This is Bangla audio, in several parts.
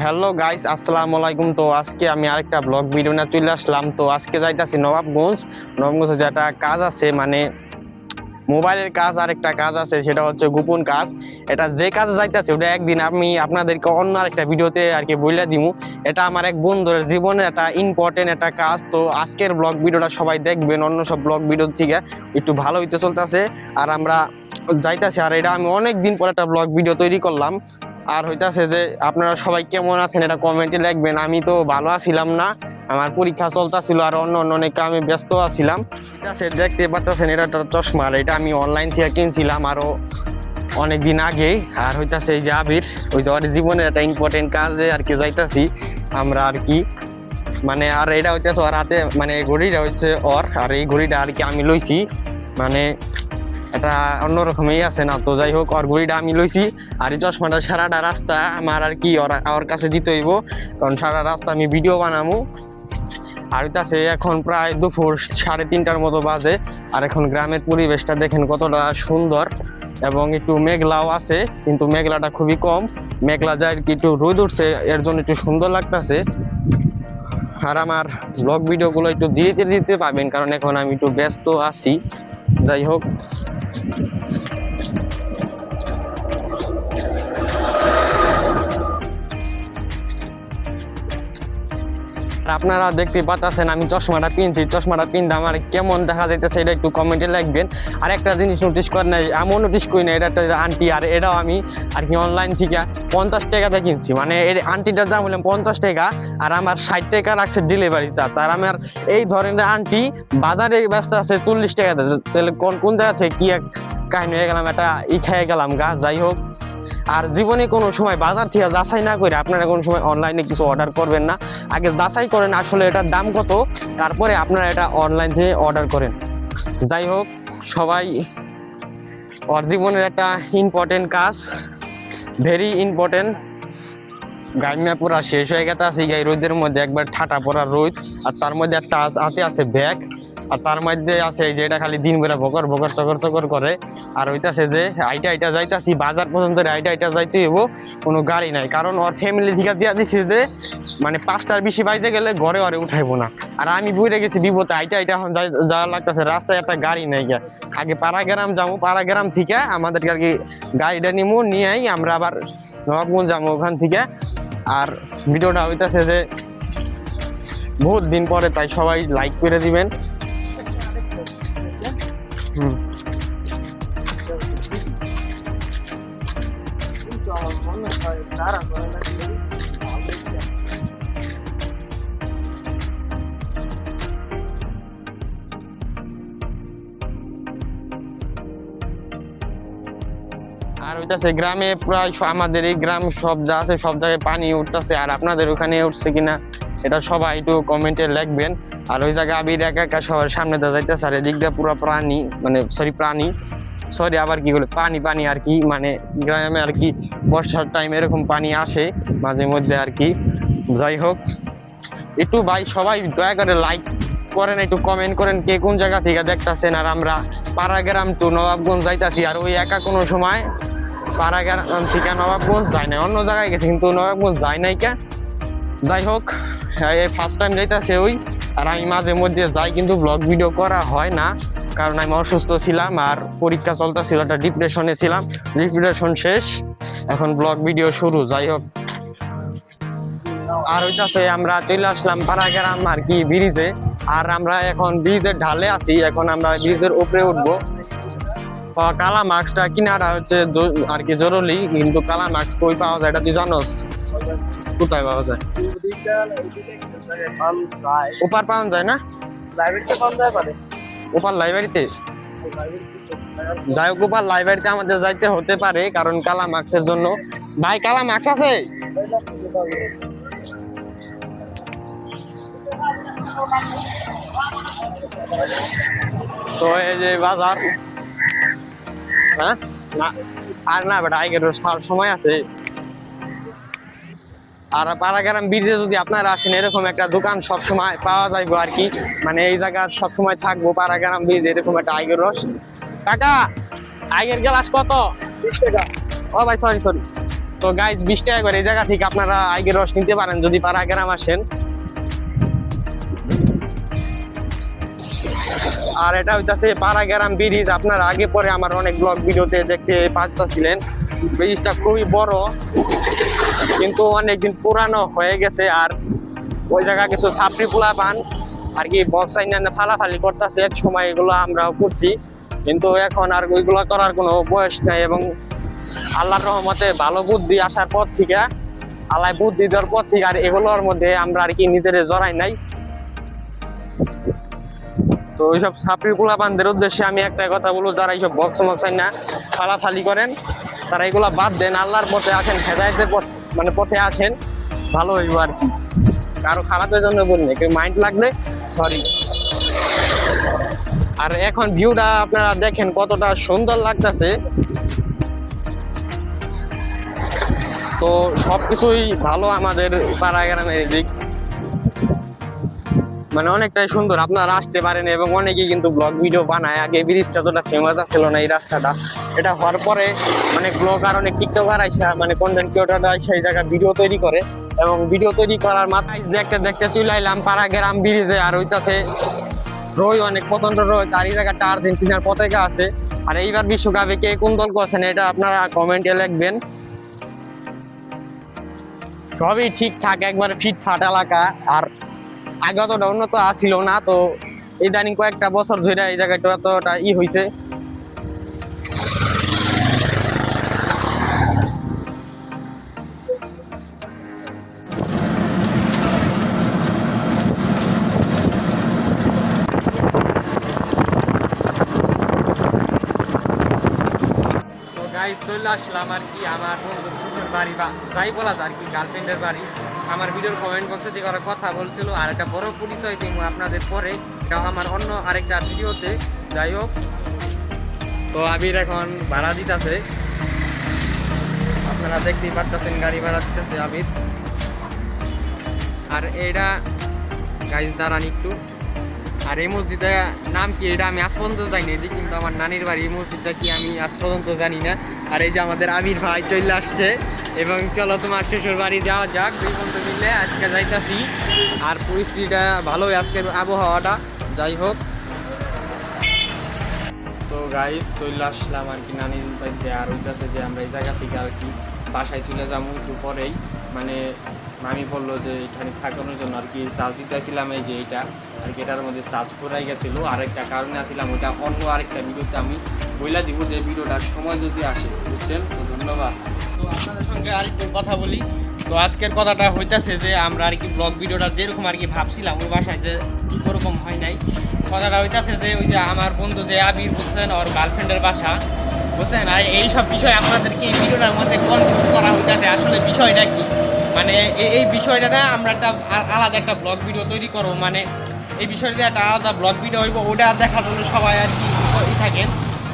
হ্যালো গাইস, আসসালামু আলাইকুম। তো আজকে আমি আরেকটা ব্লগ ভিডিও নিয়ে চলে আসলাম। তো আজকে যাইতাছি নবাবগঞ্জে যেটা কাজ আছে, মানে মোবাইলের কাজ। আরেকটা কাজ আছে, সেটা হচ্ছে গোপন কাজ। এটা যে কাজে যাইতাছে ওটা একদিন আমি আপনাদেরকে অন্য আরেকটা ভিডিওতে আর কি বলে দিমু। এটা আমার এক বন্ধুর জীবনের একটা ইম্পর্টেন্ট একটা কাজ। তো আজকের ব্লগ ভিডিওটা সবাই দেখবেন, অন্য সব ব্লগ ভিডিও থেকে একটু ভালো হইতে চলতেছে। আর আমরা যাইতাছি, আর এটা আমি অনেক দিন পর একটা ব্লগ ভিডিও তৈরি করলাম। আর হইতাছে যে আপনারা সবাই কেমন আছেন এটা কমেন্টে লিখবেন। আমি তো ভালো আছিলাম না, আমার পরীক্ষা চলতেছিল আর অন্য অনেক কামে ব্যস্ত আছিলাম। ঠিক আছে, দেখতে পাচ্ছেন এটা একটা চশমা, এটা আমি অনলাইন থেকে কিনছিলাম আরো অনেক দিন আগেই। আর হইতাছে এই যে আবির, ওই যে ওর জীবনের একটা ইম্পর্টেন্ট কাজে আর কি যাইতাছি আমরা আর কি। মানে আর এটা হইতেছে ওর হাতে, মানে ঘড়িটা হচ্ছে ওর, আর এই ঘড়িটা আর কি আমি লইছি। মানে এটা অন্যরকমই আছে না, তো যাই হোক ওর ঘড়িটা আমি লইছি। আর এই চশমাটা সারাটা রাস্তা আমার আর কি ওর কাছে দিতে হইব, কারণ সারা রাস্তা আমি ভিডিও বানাবো। আর হইতাছে এখন প্রায় দুপুর 3:30টার মতো বাজে। আর এখন গ্রামের পরিবেশটা দেখেন কতটা সুন্দর, এবং একটু মেঘলাও আছে, কিন্তু মেঘলাটা খুবই কম। মেঘলা যায় আর কি, একটু রোদ উঠছে, এর জন্য একটু সুন্দর লাগতেছে। আর আমার ব্লগ ভিডিওগুলো একটু দিতে পাবেন, কারণ এখন আমি একটু ব্যস্ত আছি। যাই হোক, আপনারা দেখতে পাচ্ছেন আমি চশমাটা পিনছি। চশমাটা পিনতে আমার কেমন দেখা যাইতেছে এটা একটু কমেন্টে লিখবেন। আর একটা জিনিস নোটিস করেন নাই, এমন নোটিস করি না, এটা একটা আন্টি, আর এটাও আমি আর কি অনলাইন থেকে 50 টাকাতে কিনছি। মানে এই আন্টিটার দাম হলাম 50 টাকা, আর আমার 60 টাকা রাখছে ডেলিভারি চার্জ। আর আমার এই ধরনের আন্টি বাজারে ব্যস্ত আছে 40 টাকাতে। তাহলে কোন জায়গা থেকে কি এক কাহিনী হয়ে গেলাম, এটা খেয়ে গেলাম গা। যাই হোক, আর জীবনে কোনো সময় বাজার থেকে যাচাই না করে আপনারা কোনো সময় অনলাইনে কিছু অর্ডার করবেন না। আগে যাচাই করেন আসলে এটার দাম কত, তারপরে আপনারা এটা অনলাইন থেকে অর্ডার করেন। যাই হোক, সবাই ওর জীবনের একটা ইম্পর্টেন্ট কাজ, ভেরি ইম্পর্টেন্ট। গাইমা পুরা শেষ হয়ে গেছে আছে এই রোদের মধ্যে, একবার ঠাটা পড়া রোদ, আর তার মধ্যে একটা হাতে আছে ব্যাগ, আর তার মধ্যে আছে এই যে এটা খালি দিন বেলা বকর বকর চকর করে। আর হইতাছে যে আইটা যাইতাছি বাজার পর্যন্ত, আইটা যাইতে হইব, কোনো গাড়ি নাই। কারণ ওর ফ্যামিলি থেকে দিয়া দিছে যে মানে 5টার বেশি বাইজে গেলে ঘরে উঠাইবো না। আর আমি বুঝে গেছি বিপদে, আইটা এখন যাওয়া লাগতেছে, রাস্তায় একটা গাড়ি নাই গিয়া। আগে পাড়াগ্রাম যাবো, পাড়াগ্রাম থেকে আমাদেরকে আর কি গাড়িটা নিবো, নিয়েই আমরা আবার নবাবগঞ্জ যাবো ওখান থেকে। আর ভিডিওটা হইতাছে যে বহুত দিন পরে, তাই সবাই লাইক করে দিবেন। আর হইতাছে গ্রামে প্রায় আমাদের এই গ্রাম সব যা আছে সব জায়গায় পানি উঠতেছে। আর আপনাদের ওখানে উঠছে কিনা এটা সবাই একটু কমেন্টে লিখবেন। আর ওই জায়গায় আবির একা সবার সামনে দিয়ে যাইতেছে, আর এদিক দিয়ে পুরো সরি আবার কি বলে পানি আর কি। মানে গ্রামে আর কি বর্ষার টাইম এরকম পানি আসে মাঝে মধ্যে আর কি। যাই হোক, একটু ভাই সবাই দয়া করে লাইক করেন, একটু কমেন্ট করেন কে কোন জায়গা থেকে দেখতেছেন। আর আমরা পাড়াগ্রাম টু নবাবগঞ্জ যাইতাছি, আর ওই একা কোনো সময় পাড়াগ্রাম থেকে নবাবগঞ্জ যায় না, অন্য জায়গায় গেছে, কিন্তু নবাবগঞ্জ যায় নাই কে। যাই হোক, এই ফার্স্ট টাইম যাইতাছে ওই। আর আমি মাঝে মধ্যে যাই, কিন্তু ব্লগ ভিডিও করা হয় না, কারণ আমি অসুস্থ ছিলাম আর পরীক্ষা চলতেছিল, একটা ডিপ্রেশনে ছিলাম। ডিপ্রেশন শেষ, এখন ব্লগ ভিডিও শুরু। যাই হোক, আর হইতাছে আমরা চলে আসলাম পাড়াগ্রাম আর কি ব্রিজে। আর আমরা এখন ব্রিজের ঢালে আছি, এখন আমরা ব্রিজের উপরে উঠবো। কালা মাস্কটা কিনাটা হচ্ছে আর কি জরুরি, কিন্তু কালা মাস্ক কই পাওয়া যায় এটা তুই জানোস? কোথায় পাওয়া যায়? ওপার পাওয়া যায় না, ওপার লাইব্রেরিতে। যাই হোক, ওপার লাইব্রেরিতে আমাদের যাইতে হতে পারে, কারণ কালা মাস্কের জন্য। ভাই কালা মাস্ক আছে? তো এই যে বাজার, হ্যাঁ না আর না বেটা আইগের সময় আছে। আর পাড়াগ্রাম ব্রিজে যদি আপনারা আসেন, এরকম একটা দোকান সবসময় পাওয়া যাইবো আর কি। মানে এই জায়গা সবসময় থাকবো পাড়াগ্রাম ব্রিজ, এরকম একটা আইগের রস। কাকা আইগের গ্লাস কত? 20 টাকা। ও ভাই সরি তো গাইস 20 টাকা করে এই জায়গা থেকে আপনারা আইগের রস নিতে পারেন যদি পাড়া গ্রাম আসেন। আর এটা হইতাছে পাড়া গ্রাম ব্রিজ, আপনারা আগে পরে আমার অনেক ব্লগ ভিডিওতে দেখতে পাচ্ছিলেন। ব্রিজটা খুবই বড় কিন্তু অনেকদিন পুরানো হয়ে গেছে। আর ওই জায়গা কিছু ছাপড়ি পোলা পান আর কি বক্স আইনা ফালাফালি করতেছে, এক সময় এগুলো আমরাও করছি, কিন্তু এখন আর ওইগুলো করার কোনো বয়স নাই। এবং আল্লাহর রহমতে ভালো বুদ্ধি আসার পর থেকে, আল্লাহ বুদ্ধি দেওয়ার পর থেকে আর এগুলোর মধ্যে আমরা আর কি নিজের জড়াই নাই। তো ওইসব ছাপড়ি পোলাপানদের উদ্দেশ্যে আমি একটা কথা বলবো, যারা এইসব বক্স মক্স আইনা ফালাফালি করেন তারা এগুলা বাদ দেন, আল্লাহর পথে আসেন, হেদায়েতের পথ মানে পথে আসেন, ভালো হইব আর কি। কারো খারাপের জন্য বললে কেউ মাইন্ড লাগলে সরি। আর এখন ভিউটা আপনারা দেখেন কতটা সুন্দর লাগতেছে। তো সবকিছুই ভালো আমাদের পাড়া গ্রামের দিক, মানে অনেকটাই সুন্দর, আপনারা আসতে পারেন। এবং অনেকেই কিন্তু ব্লগ ভিডিও বানায়, আগে ব্রিজটা তোটা ফেমাস ছিল না এই রাস্তাটা, এটা হওয়ার পরে অনেক ব্লগার অনেক টিকটকার আইসা মানে কন্টেন্ট ক্রিয়েটর আইসা এই জায়গায় ভিডিও তৈরি করে। এবং ভিডিও তৈরি করার মাথায় দেখতে দেখতে চলে আইলাম পাড়া গ্রাম ব্রিজে। আর হইতাছে রই অনেক পতন্ত্র রই, আর এই জায়গাটা আর্জেন্টিনার পতাকা আছে। আর এইবার বিশ্বকাপে কে কোন দল করছেন এটা আপনারা কমেন্টে লিখবেন। সবই ঠিকঠাক একবার ফিটফাট এলাকা, আর আগে অতটা উন্নত আসছিল না। তো ইদানিং কয়েকটা বছর ধরে এই জায়গাটা অতটা হয়েছে। চলে আসলাম আর কি আমার বন্ধুর শ্বশুর বাড়ি, বা যাই বলা যায় আর কি গার্লফ্রেন্ডের বাড়ি। আমার ভিডিওর কমেন্ট বক্সে থেকে ওরা কথা বলছিল। আর একটা বড় পরিচয় দিব আপনাদের পরে, এটা আমার অন্য আরেকটা ভিডিওতে। যাই হোক, তো আবির এখন ভাড়া দিতেছে, আপনারা দেখতেই পাচ্ছেন গাড়ি ভাড়া দিতেছে আবির। আর এটা গাইজ দাঁড়ান একটু। আর এই মসজিদের নাম কি এটা আমি আজ পর্যন্ত জানি না, কিন্তু আমার নানির বাড়ি এই মসজিদটা কি আমি আজ পর্যন্ত জানি না। আর এই যে আমাদের আবির ভাই চলে আসছে, এবং চলো তোমার শ্বশুর বাড়ি যাওয়া যাক, দুই বন্ধু মিলে আজকে যাইতাছি। আর পরিস্থিতিটা ভালোই আজকের আবহাওয়াটা। যাই হোক, তো গাইজ চলে আসলাম আর কি নানির বাড়িতে। আর হইতেছে যে আমরা এই জায়গা থেকে আর কি বাসায় চলে যাবো একটু পরেই। মানে মামি বললো যে এখানে থাকানোর জন্য আর কি চার্জ দিতেছিলাম, এই যে এইটা আর কি এটার মধ্যে চার্জ ফুরাই গেছিলো। আরেকটা কারণে আসছিলাম, ওইটা অন্য আরেকটা ভিডিওতে আমি বইলা দিব, যে ভিডিওটার সময় যদি আসে, বুঝছেন। তো ধন্যবাদ। তো আপনাদের সঙ্গে আরেকটু কথা বলি। তো আজকের কথাটা হইতেছে যে আমরা আর কি ব্লগ ভিডিওটা যেরকম আর কি ভাবছিলাম ওই বাসায় যে ওরকম হয় নাই। কথাটা হইতেছে যে ওই যে আমার বন্ধু যে আবির বুঝছেন, ওর গার্লফ্রেন্ডের বাসা বুঝছেন। আর এইসব বিষয় আপনাদেরকে এই ভিডিওটার মধ্যে কনফিউজ করা হইতেছে, আসলে বিষয়টা কি, মানে এই বিষয়টা না আমরা একটা আলাদা একটা ব্লগ ভিডিও তৈরি করবো। মানে এই বিষয়টা একটা আলাদা ব্লগ ভিডিও হইব, ওটা দেখার জন্য সবাই আর কি থাকেন,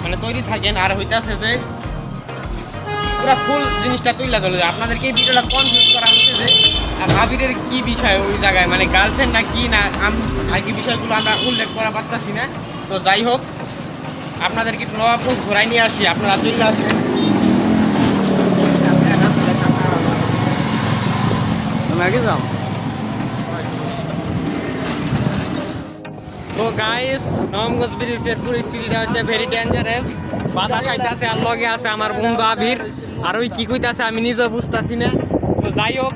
মানে তৈরি থাকেন। আর হইতেছে যে পুরো ফুল জিনিসটা তুলে ধরলে আপনাদেরকে এই ভিডিওটা কনফিউজ করা হচ্ছে যে আবিরের কি বিষয় ওই জায়গায়, মানে গার্লফ্রেন্ড না কি না আর কি বিষয়গুলো আমরা উল্লেখ করা পারতাছি না। তো যাই হোক, আপনাদেরকে নবাবগঞ্জ ঘোরাই নিয়ে আসি, আপনারা চলে আসবেন। তো গাইস, নবাবগঞ্জ ব্রিজের পরিস্থিতিটা হচ্ছে ভেরি ডেঞ্জারাস। বাতাস আইতাছে আর লগে আছে আমার বন্ধু আবির, আর ওই কি কইতাছে আমি নিজেও বুঝতাছি না। তো যাই হোক,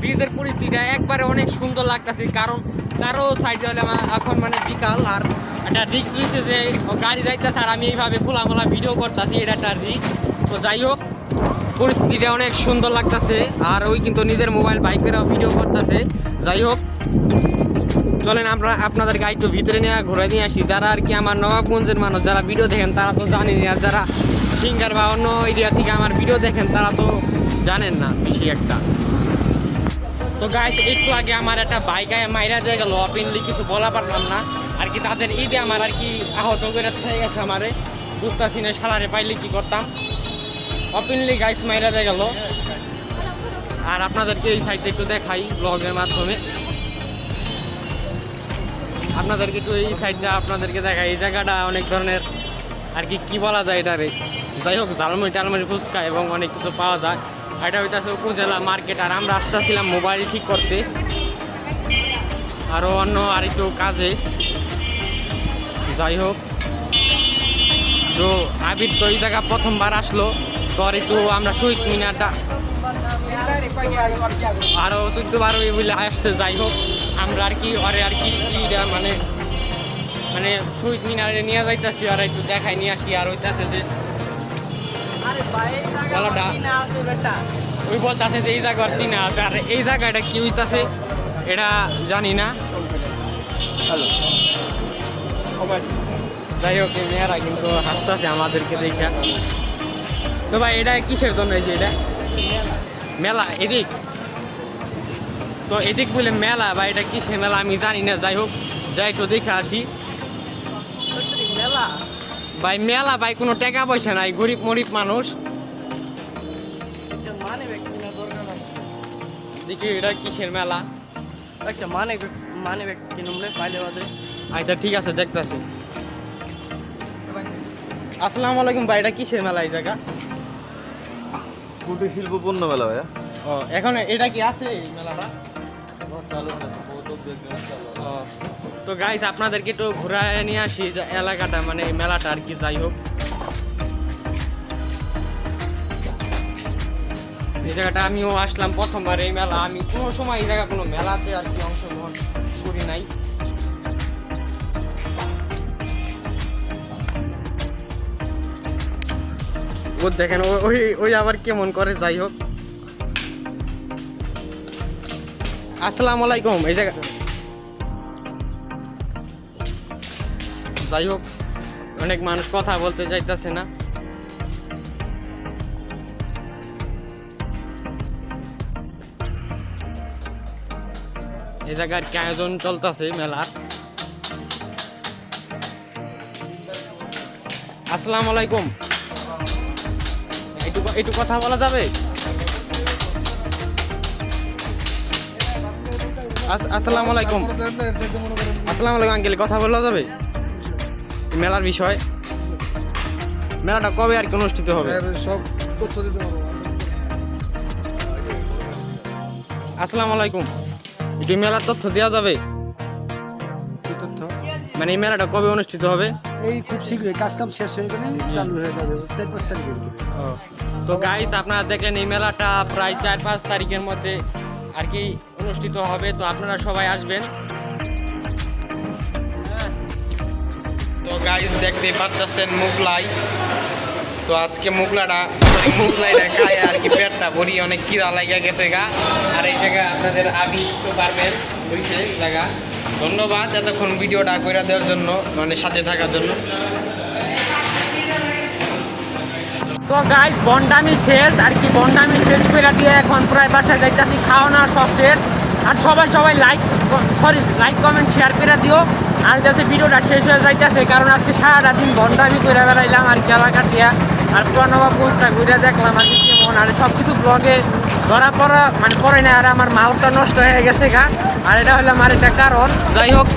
ব্রিজের পরিস্থিতিটা একবারে অনেক সুন্দর লাগতাছে, কারণ চারো সাইডে হলে এখন মানে বিকাল। আর একটা রিক্স রয়েছে যে গাড়ি যাইতেছে আর আমি এইভাবে খোলামেলা ভিডিও করতেছি, এটা একটা রিক্স। তো যাই হোক, পরিস্থিতিটা অনেক সুন্দর লাগতেছে। আর ওই কিন্তু নিজের মোবাইল বাইকেরও ভিডিও করতেছে। যাই হোক, চলেন আমরা আপনাদের গাড়ি একটু ভিতরে নিয়ে ঘুরে নিয়ে আসি। যারা আর কি আমার নবাবগঞ্জের মানুষ যারা ভিডিও দেখেন তারা তো জানেন, আর যারা সিঙ্গার বা অন্য এরিয়া থেকে আমার ভিডিও দেখেন তারা তো জানেন না বেশি একটা। তো গাইস, একটু আগে আমার একটা বাইক মাইরা দিয়ে গেল, অপেনলি কিছু বলা পারলাম না আর কি। তাদের ঈদে আমার আর কি আহত করে থেকে গেছে, আমারে বুঝতেছি না সালারে পাইলে কি করতাম। অপেনলি গাইস মাইরা দিয়ে গেল। আর আপনাদেরকে এই সাইডটা একটু দেখাই ব্লগের মাধ্যমে, আপনাদেরকে একটু এই সাইডটা আপনাদেরকে দেখাই। এই জায়গাটা অনেক ধরনের আর কি বলা যায় এটারে, যাই হোক ঝালমুড়ি টালমুড়ি ফুচকা এবং অনেক কিছু পাওয়া যায়। এটা হইতাছে উপজেলা মার্কেট। আর আমরা আসতেছিলাম মোবাইল ঠিক করতে, আরও অন্য আরেকটু কাজে। যাই হোক, তো আবির তো এই জায়গা প্রথমবার আসলো, তো আর একটু আমরা শহীদ মিনারটা আরও 14-12 বলে আসছে। যাই হোক, আমরা আর কি ওরে আর কি মানে মানে শহীদ মিনারে নিয়ে যাইতেছি, আর একটু দেখাই নিয়ে আসি। আর হইতাছে যে ওই বলতেছে যে এই জায়গার চিনা আছে, আর এই জায়গাটা কি হইতাছে এটা জানি না। যাই হোক, মেয়েরা কিন্তু হাসতেছে আমাদেরকে দেখা। তো ভাই এটা কিসের জন্য হয়েছে? এটা মেলা এদিক, তো এদিক বলে মেলা বা এটা কিসের মেলা আমি জানি না। যাই হোক, যাই একটু দেখে আসি। মেলা ভাই, মেলা ভাই, কোনো টাকা পয়সা নাই, গরিব মরিব মানুষ। দেখি এটা কিসের মেলা? একটা মানে কিনলে পাইলে বাদে। আচ্ছা ঠিক আছে, দেখতেছি। আসসালামু আলাইকুম ভাই, এটা কিসের মেলা এই জায়গা? কুটির শিল্প পণ্য মেলা ভাইয়া। ও, এখন এটা কি আছে এই মেলাটা? ও, তো গাইস আপনাদেরকে একটু ঘুরায় নিয়ে আসি যে এলাকাটা, মানে এই মেলাটা আর কি। যাই হোক, এই জায়গাটা আমিও আসলাম প্রথমবার এই মেলা। আমি কোনো সময় এই জায়গা কোনো মেলাতে আর কি অংশগ্রহণ করি নাই। ও দেখেন, ওই ওই আবার কেমন করে। যাই হোক, আসসালামু আলাইকুম। এই জায়গা, যাই হোক, অনেক মানুষ কথা বলতে চাইতেছে না। এই জায়গার কি আয়োজন চলতেছে মেলার। আসসালামু আলাইকুম, একটু কথা বলা যাবে? আসসালামু আলাইকুম। আসসালামু আলাইকুম আঙ্কেল, কথা বলা যাবে মেলার বিষয়? মেলাটা কবে আর কি অনুষ্ঠিত হবে? সব তথ্য দিতে পারবো। আসসালামু আলাইকুম, একটু মেলার তথ্য দেওয়া যাবে? মানে এই মেলাটা কবে অনুষ্ঠিত হবে? এই খুব শীঘ্রই কাজ কাম শেষ হয়ে গেলে চালু হয়ে যাবে 4-5 তারিখের ভিতরে। তো গাইস আপনারা দেখলেন এই মেলাটা প্রায় 4-5 তারিখের মধ্যে আর কি অনুষ্ঠিত হবে। তো আপনারা সবাই আসবেন। তো গাইস দেখতে পাচ্ছেন মুগলাই। তো আজকে মুগলাইটা খায় আর কি পেটটা ভরি, অনেক কিরা লাগা গেছে গা। আর এই জায়গা আপনাদের আমি পারবেন হয়েছে জায়গা। ধন্যবাদ এতক্ষণ ভিডিওটা করে দেওয়ার জন্য, মানে সাথে থাকার জন্য। তো গাইস বন্ডামি শেষ আর কি, বন্ডামি শেষ করে দিয়ে এখন প্রায় বাসায় যাইতেছি। খাওয়ানো সব শেষ। আর সবাই লাইক কমেন্ট শেয়ার করে দিও। আর যাতে ভিডিওটা শেষ হয়ে যাইতেছে, কারণ আজকে সারাটা দিন বন্ডামি করে বেড়াইলাম আর কি এলাকা দিয়া। আর পুরানবাবগঞ্জটা ঘুরে দেখলাম আর কি কেমন। আর সব কিছু ব্লগে ধরা পড়া মানে পড়ে না। আর আমার মাউথটা নষ্ট হয়ে গেছে গা, আর এটা হলো আমার একটা কারণ। যাই হোক,